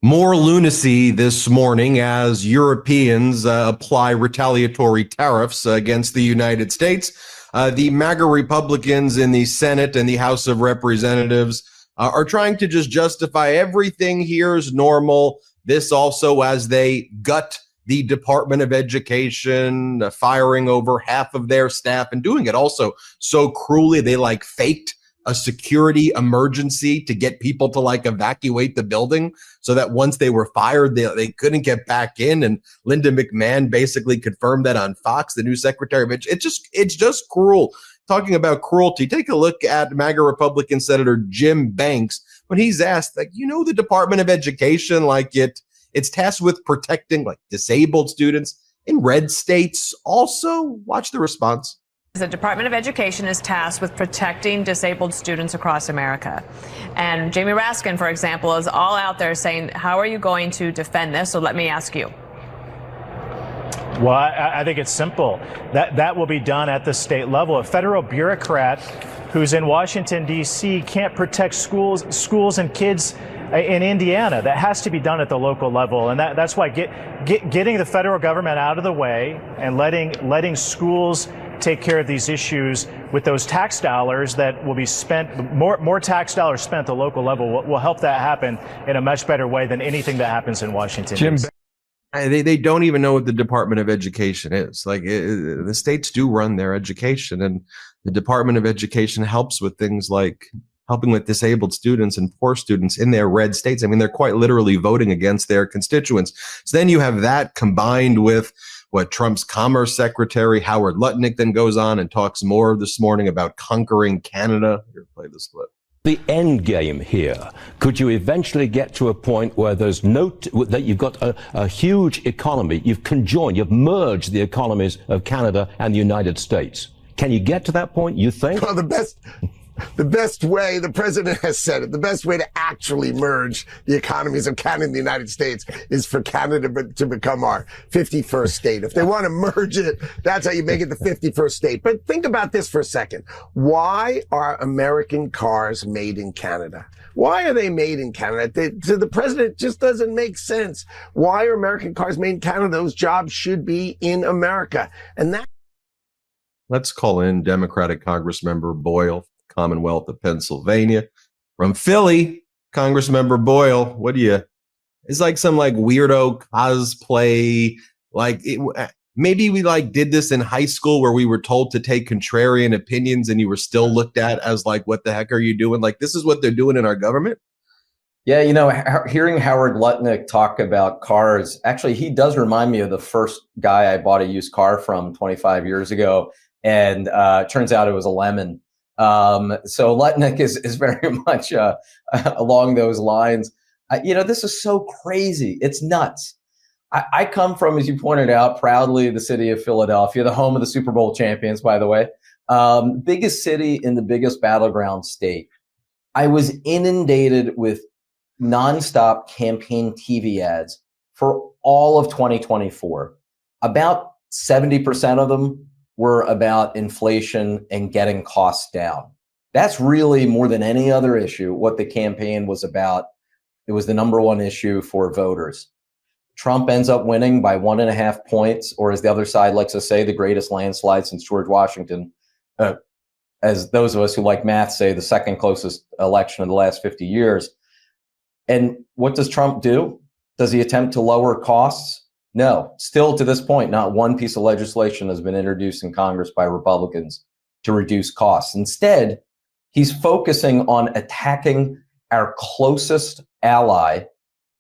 More lunacy this morning as Europeans apply retaliatory tariffs against the United States. The MAGA Republicans in the Senate and the House of Representatives are trying to just justify everything here is normal. This also as they gut the Department of Education, firing over half of their staff and doing it also so cruelly. They faked a security emergency to get people to evacuate the building so that once they were fired, they couldn't get back in. And Linda McMahon basically confirmed that on Fox, the new secretary of Education. It's just cruel. Talking about cruelty, take a look at MAGA Republican Senator Jim Banks when he's asked, the Department of Education, it's tasked with protecting disabled students in red states. Also, watch the response. The Department of Education is tasked with protecting disabled students across America. And Jamie Raskin, for example, is all out there saying, how are you going to defend this? So let me ask you. Well, I think it's simple. That will be done at the state level. A federal bureaucrat who's in Washington, D.C. can't protect schools and kids in Indiana. That has to be done at the local level. And that's why getting the federal government out of the way and letting schools take care of these issues with those tax dollars that will be spent, more tax dollars spent at the local level will help that happen in a much better way than anything that happens in Washington. Jim, they don't even know what the Department of Education is. The states do run their education, and the Department of Education helps with things like helping with disabled students and poor students in their red states. They're quite literally voting against their constituents. So then you have that combined with what Trump's Commerce Secretary Howard Lutnick then goes on and talks more this morning about conquering Canada. Here, play this clip. The end game here, could you eventually get to a point where there's that you've got a huge economy, you've conjoined, you've merged the economies of Canada and the United States? Can you get to that point, you think? Well, the best way, the president has said it, the best way to actually merge the economies of Canada and the United States is for Canada to become our 51st state. If they want to merge it, that's how you make it the 51st state. But think about this for a second. Why are American cars made in Canada? Why are they made in Canada? To the president, it just doesn't make sense. Why are American cars made in Canada? Those jobs should be in America. And that. Let's call in Democratic Congressman Boyle, Commonwealth of Pennsylvania. From Philly, Congressmember Boyle, what do you, it's some weirdo cosplay, maybe we did this in high school where we were told to take contrarian opinions and you were still looked at as what the heck are you doing? This is what they're doing in our government? Yeah, hearing Howard Lutnick talk about cars, actually, he does remind me of the first guy I bought a used car from 25 years ago. And turns out it was a lemon. So Lutnick is very much along those lines. This is so crazy. It's nuts. I come from, as you pointed out, proudly the city of Philadelphia, the home of the Super Bowl champions, by the way, biggest city in the biggest battleground state. I was inundated with nonstop campaign TV ads for all of 2024. About 70% of them were about inflation and getting costs down. That's really more than any other issue what the campaign was about. It was the number one issue for voters. Trump ends up winning by 1.5 points, or as the other side likes to say, the greatest landslide since George Washington. As those of us who like math say, the second closest election in the last 50 years. And what does Trump do? Does he attempt to lower costs? No, still to this point, not one piece of legislation has been introduced in Congress by Republicans to reduce costs. Instead, he's focusing on attacking our closest ally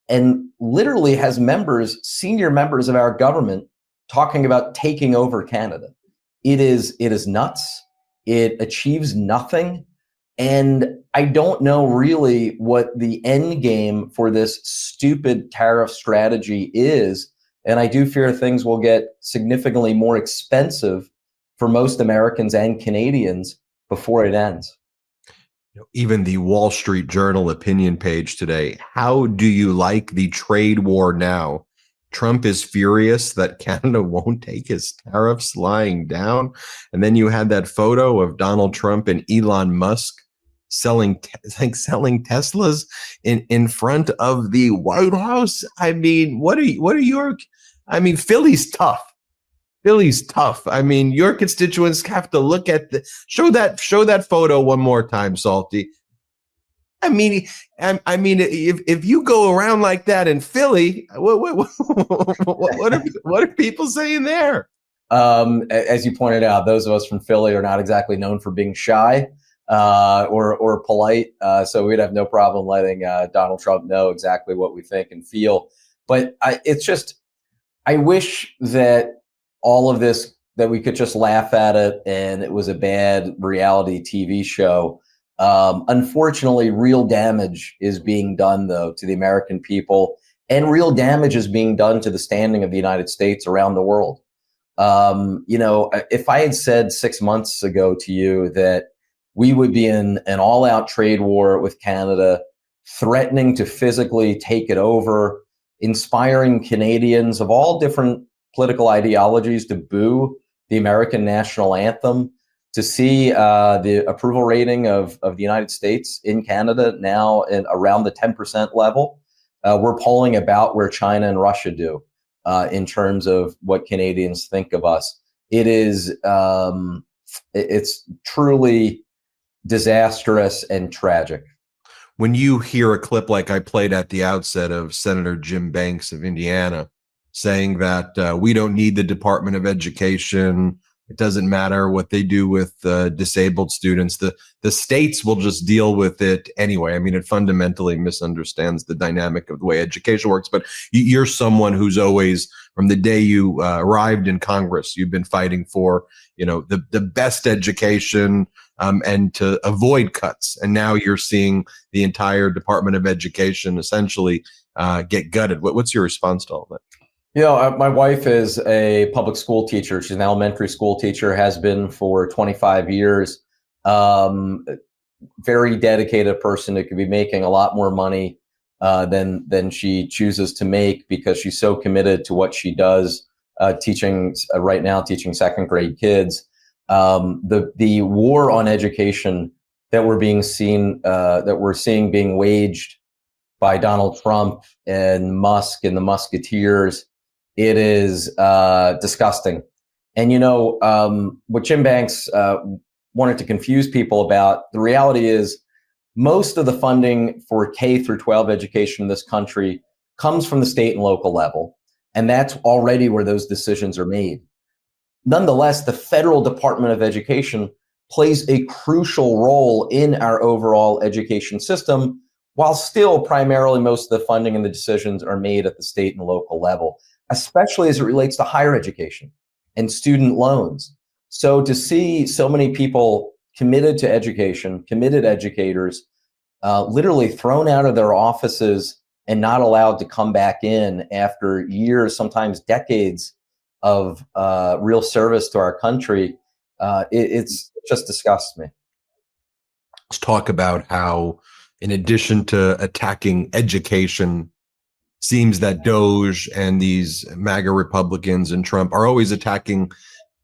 and literally has senior members of our government talking about taking over Canada. It is nuts. It achieves nothing. And I don't know really what the end game for this stupid tariff strategy is. And I do fear things will get significantly more expensive for most Americans and Canadians before it ends. Even the Wall Street Journal opinion page today. How do you like the trade war now? Trump is furious that Canada won't take his tariffs lying down. And then you had that photo of Donald Trump and Elon Musk selling Teslas in front of the White House. I mean, what are your? I mean, Philly's tough. Philly's tough. I mean, your constituents have to look at show that photo one more time, Salty. I mean, if you go around like that in Philly, what are people saying there? As you pointed out, those of us from Philly are not exactly known for being shy or polite. So we'd have no problem letting Donald Trump know exactly what we think and feel. But I wish that all of this, that we could just laugh at it and it was a bad reality TV show. Unfortunately, real damage is being done, though, to the American people, and real damage is being done to the standing of the United States around the world. If I had said 6 months ago to you that we would be in an all-out trade war with Canada, threatening to physically take it over, inspiring Canadians of all different political ideologies to boo the American national anthem, to see the approval rating of the United States in Canada now around the 10% level. We're polling about where China and Russia do in terms of what Canadians think of us. It's truly disastrous and tragic. When you hear a clip like I played at the outset of Senator Jim Banks of Indiana saying that we don't need the Department of Education, it doesn't matter what they do with disabled students, the states will just deal with it anyway. I mean, it fundamentally misunderstands the dynamic of the way education works. But you're someone who's always, from the day you arrived in Congress, you've been fighting for, the best education and to avoid cuts. And now you're seeing the entire Department of Education essentially get gutted. What's your response to all that? My wife is a public school teacher. She's an elementary school teacher, has been for 25 years. Very dedicated person who could be making a lot more money than she chooses to make, because she's so committed to what she does, teaching right now, teaching second grade kids. The war on education that we're seeing being waged by Donald Trump and Musk and the Musketeers, it is disgusting. And what Jim Banks wanted to confuse people about, the reality is most of the funding for K through 12 education in this country comes from the state and local level, and that's already where those decisions are made. Nonetheless, the federal Department of Education plays a crucial role in our overall education system, while still primarily most of the funding and the decisions are made at the state and local level, especially as it relates to higher education and student loans. So to see so many people committed to education, committed educators, literally thrown out of their offices and not allowed to come back in after years, sometimes decades of real service to our country, it just disgusts me. Let's talk about how, in addition to attacking education, seems that Doge and these MAGA Republicans and Trump are always attacking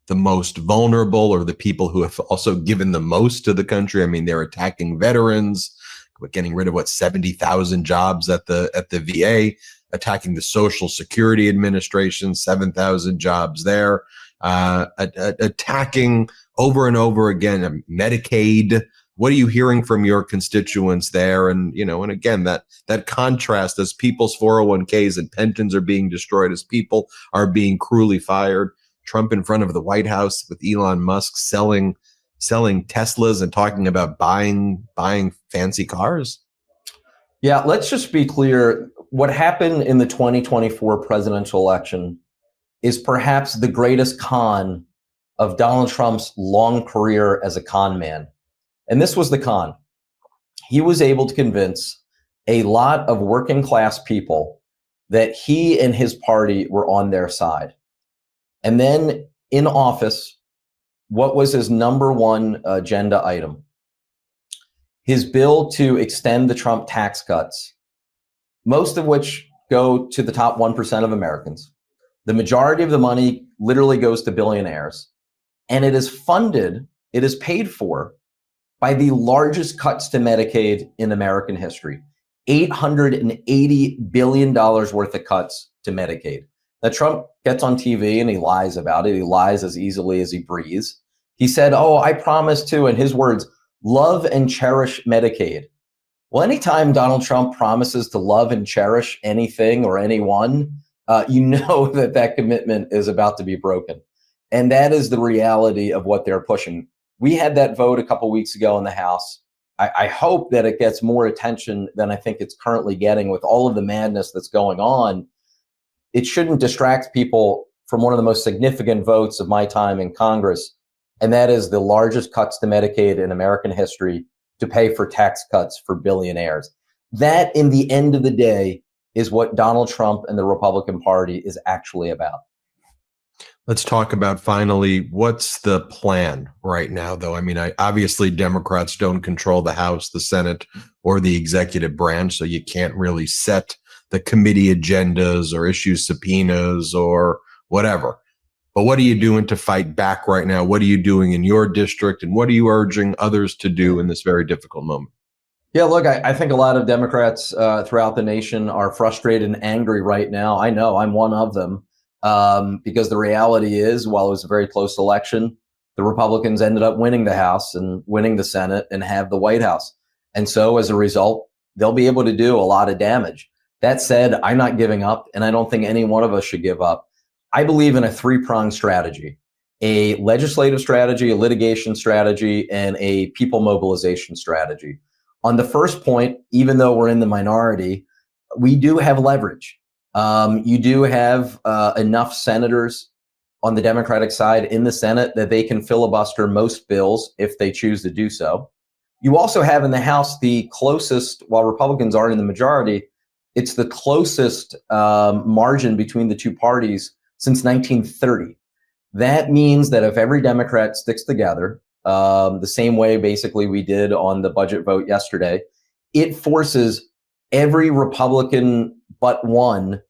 the most vulnerable, or the people who have also given the most to the country. I mean, they're attacking veterans, getting rid of 70,000 jobs at the VA, attacking the Social Security Administration, 7,000 jobs there, attacking over and over again Medicaid. What are you hearing from your constituents there? And, and again, that contrast, as people's 401ks and pensions are being destroyed, as people are being cruelly fired, Trump in front of the White House with Elon Musk selling Teslas and talking about buying fancy cars. Yeah, let's just be clear. What happened in the 2024 presidential election is perhaps the greatest con of Donald Trump's long career as a con man. And this was the con. He was able to convince a lot of working class people that he and his party were on their side. And then in office, what was his number one agenda item? His bill to extend the Trump tax cuts, most of which go to the top 1% of Americans. The majority of the money literally goes to billionaires. And it is funded, it is paid for by the largest cuts to Medicaid in American history. $880 billion worth of cuts to Medicaid. Now, Trump gets on TV and he lies about it. He lies as easily as he breathes. He said, oh, I promise to, in his words, love and cherish Medicaid. Well, anytime Donald Trump promises to love and cherish anything or anyone, you know that that commitment is about to be broken. And that is the reality of what they're pushing. We had that vote a couple weeks ago in the House. I hope that it gets more attention than I think it's currently getting with all of the madness that's going on. It shouldn't distract people from one of the most significant votes of my time in Congress, and that is the largest cuts to Medicaid in American history to pay for tax cuts for billionaires. That, in the end of the day, is what Donald Trump and the Republican Party is actually about. Let's talk about finally, what's the plan right now, though? I mean, obviously Democrats don't control the House, the Senate, or the executive branch, so you can't really set the committee agendas or issue subpoenas or whatever. But what are you doing to fight back right now? What are you doing in your district, and what are you urging others to do in this very difficult moment? Yeah, look, I think a lot of Democrats throughout the nation are frustrated and angry right now. I know I'm one of them. Because the reality is, while it was a very close election, the Republicans ended up winning the House and winning the Senate and have the White House. And so as a result, they'll be able to do a lot of damage. That said, I'm not giving up, and I don't think any one of us should give up. I believe in a three-pronged strategy: a legislative strategy, a litigation strategy, and a people mobilization strategy. On the first point, even though we're in the minority, we do have leverage. You do have enough senators on the Democratic side in the Senate that they can filibuster most bills if they choose to do so. You also have in the House the closest, while Republicans aren't in the majority, it's the closest margin between the two parties since 1930. That means that if every Democrat sticks together, the same way basically we did on the budget vote yesterday, it forces every Republican but one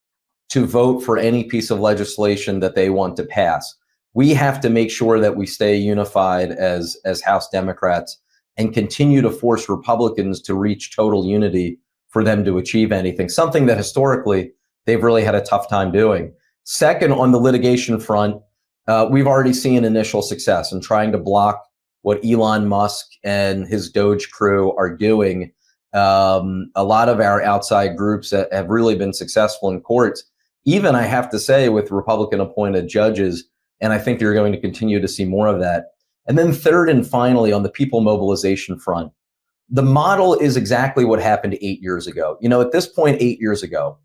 to vote for any piece of legislation that they want to pass. We have to make sure that we stay unified as House Democrats and continue to force Republicans to reach total unity for them to achieve anything, something that historically they've really had a tough time doing. Second, on the litigation front, we've already seen initial success in trying to block what Elon Musk and his Doge crew are doing. A lot of our outside groups have really been successful in courts, even, I have to say, with Republican appointed judges. And I think you're going to continue to see more of that. And then third and finally, on the people mobilization front, the model is exactly what happened 8 years ago. You know, at this point, 8 years ago,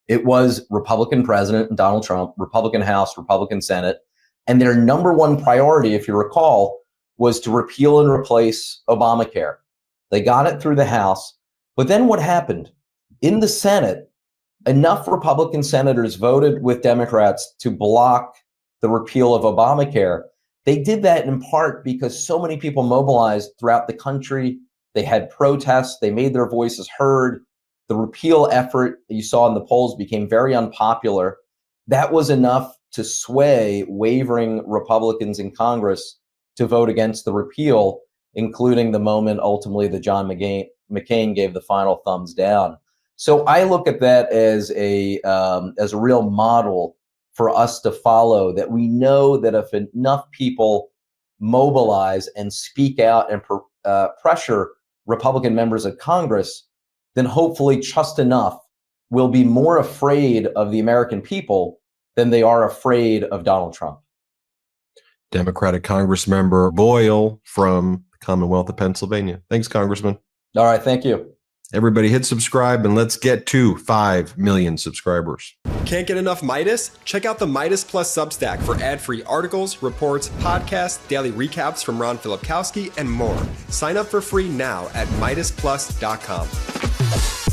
it was Republican President Donald Trump, Republican House, Republican Senate. And their number one priority, if you recall, was to repeal and replace Obamacare. They got it through the House. But then what happened? In the Senate, enough Republican senators voted with Democrats to block the repeal of Obamacare. They did that in part because so many people mobilized throughout the country. They had protests. They made their voices heard. The repeal effort that you saw in the polls became very unpopular. That was enough to sway wavering Republicans in Congress to vote against the repeal, including the moment ultimately that John McCain gave the final thumbs down. So I look at that as a real model for us to follow, that we know that if enough people mobilize and speak out and pressure Republican members of Congress, then hopefully just enough will be more afraid of the American people than they are afraid of Donald Trump. Democratic Congressman Boyle from the Commonwealth of Pennsylvania. Thanks, Congressman. All right, thank you. Everybody hit subscribe and let's get to 5 million subscribers. Can't get enough Meidas? Check out the Meidas Plus Substack for ad-free articles, reports, podcasts, daily recaps from Ron Filipkowski, and more. Sign up for free now at MeidasPlus.com.